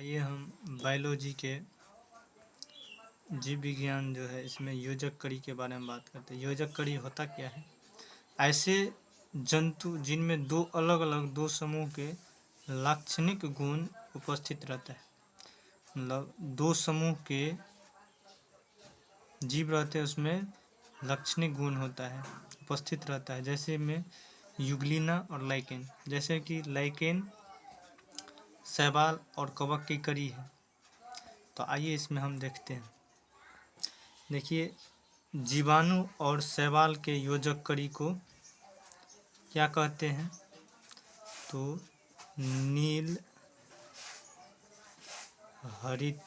आइए हम बायोलॉजी के जीव विज्ञान जो है इसमें योजक कड़ी के बारे में बात करते हैं। योजक कड़ी होता क्या है? ऐसे जंतु जिनमें दो अलग अलग दो समूह के लाक्षणिक गुण उपस्थित रहता है। मतलब दो समूह के जीव रहते हैं, उसमें लाक्षणिक गुण होता है, उपस्थित रहता है। जैसे में युग्लिना और लाइकेन, जैसे कि लाइकेन शैवाल और कवक की कड़ी है। तो आइए इसमें हम देखते हैं। देखिए, जीवाणु और शैवाल के योजक कड़ी को क्या कहते हैं? तो नील हरित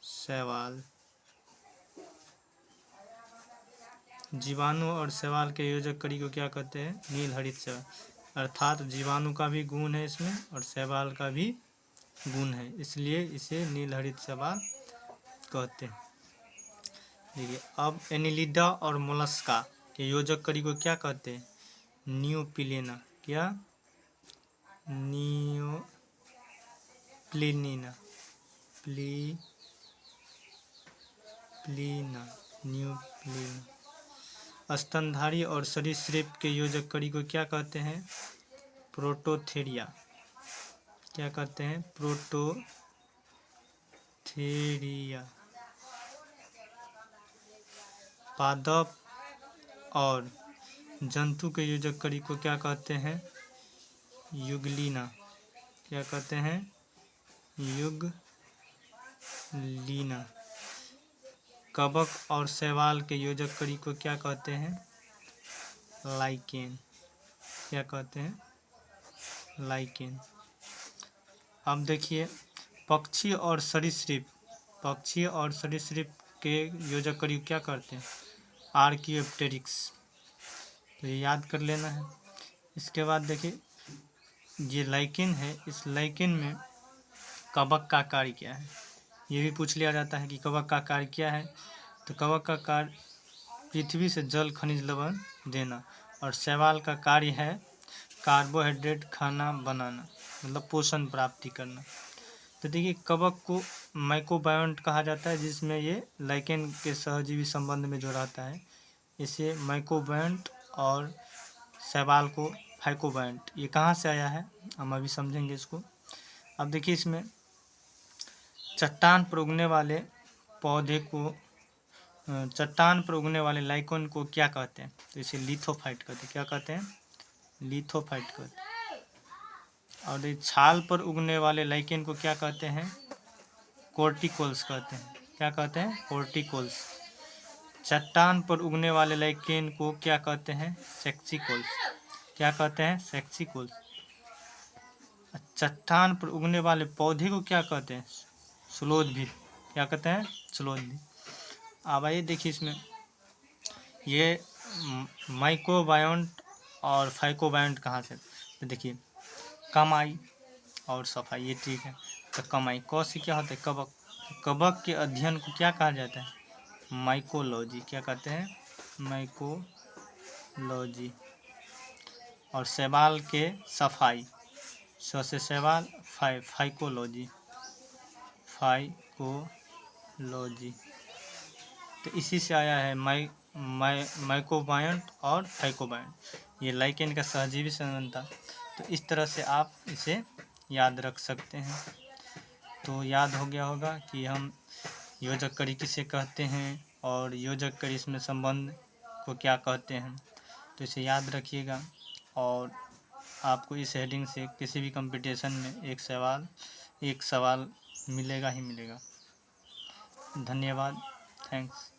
शैवाल। जीवाणु और शैवाल के योजक कड़ी को क्या कहते हैं? नील हरित शैवाल। अर्थात जीवाणु का भी गुण है इसमें और शैवाल का भी गुण है, इसलिए इसे नील हरित शैवाल कहते हैं। देखिए, अब एनिलिडा और मोलस्का के योजक कड़ी को क्या कहते हैं? नियोप्लिना। क्या? नियोप्लिना। नियोप्लिना। स्तनधारी और सरीसृप के योजक कड़ी को क्या कहते हैं? प्रोटोथेरिया। क्या कहते हैं? प्रोटोथेरिया। पादप और जंतु के योजक कड़ी को क्या कहते हैं? युग्लिना। क्या कहते हैं? युग्लिना। कवक और शैवाल के योजक कड़ी को क्या कहते हैं? लाइकेन। क्या कहते हैं? लाइकेन। अब देखिए, पक्षी और सरीसृप के योजक कड़ी क्या करते हैं? आर्कियोप्टेरिक्स। तो ये याद कर लेना है। इसके बाद देखिए, ये लाइकेन है, इस लाइकेन में कवक का कार्य क्या है? ये भी पूछ लिया जाता है कि कवक का कार्य क्या है। तो कवक का कार्य पृथ्वी से जल खनिज लवण देना, और शैवाल का कार्य है कार्बोहाइड्रेट खाना बनाना, मतलब पोषण प्राप्ति करना। तो देखिए, कवक को माइक्रोबायोन्ट कहा जाता है, जिसमें ये लाइकेन के सहजीवी संबंध में जो रहता है इसे माइक्रोबायोन्ट, और शैवाल को फाइकोबायोन्ट। ये कहाँ से आया है हम अभी समझेंगे इसको। अब देखिए, इसमें चट्टान पर उगने वाले पौधे को, चट्टान पर उगने वाले लाइकेन को क्या कहते हैं? तो इसे लिथोफाइट कहते हैं। क्या कहते हैं? लिथोफाइट कहते हैं। और ये छाल पर उगने वाले लाइकेन को क्या कहते हैं? कोर्टिकोल्स कहते हैं। क्या कहते हैं? कोर्टिकोल्स। चट्टान पर उगने वाले लाइकेन को क्या कहते हैं? सेक्सिकोल्स। क्या कहते हैं? सेक्सिकोल्स। चट्टान पर उगने वाले पौधे को क्या कहते हैं? सुलोद्भिद। क्या कहते हैं? सुलोद्भिद। अब आइए देखिए, इसमें ये माइक्रोबायोन्ट और फाइकोबायोन्ट कहाँ से? तो देखिए, कमाई और सफाई, ये ठीक है। तो कमाई क से क्या होता है? कवक। कवक के अध्ययन को क्या कहा जाता है? माइकोलॉजी। क्या कहते हैं? माइकोलॉजी। और शैवाल के सफाई, स से शैवाल, फाइकोलॉजी। फाइकोलॉजी। तो इसी से आया है माइक्रोबायोन्ट और फाइकोबायोन्ट। ये लाइकेन का सहजीवी संबंध था। तो इस तरह से आप इसे याद रख सकते हैं। तो याद हो गया होगा कि हम योजक कड़ी किसे कहते हैं और योजक कड़ी इसमें संबंध को क्या कहते हैं। तो इसे याद रखिएगा, और आपको इस हेडिंग से किसी भी कंपटीशन में एक सवाल मिलेगा ही मिलेगा। धन्यवाद। थैंक्स।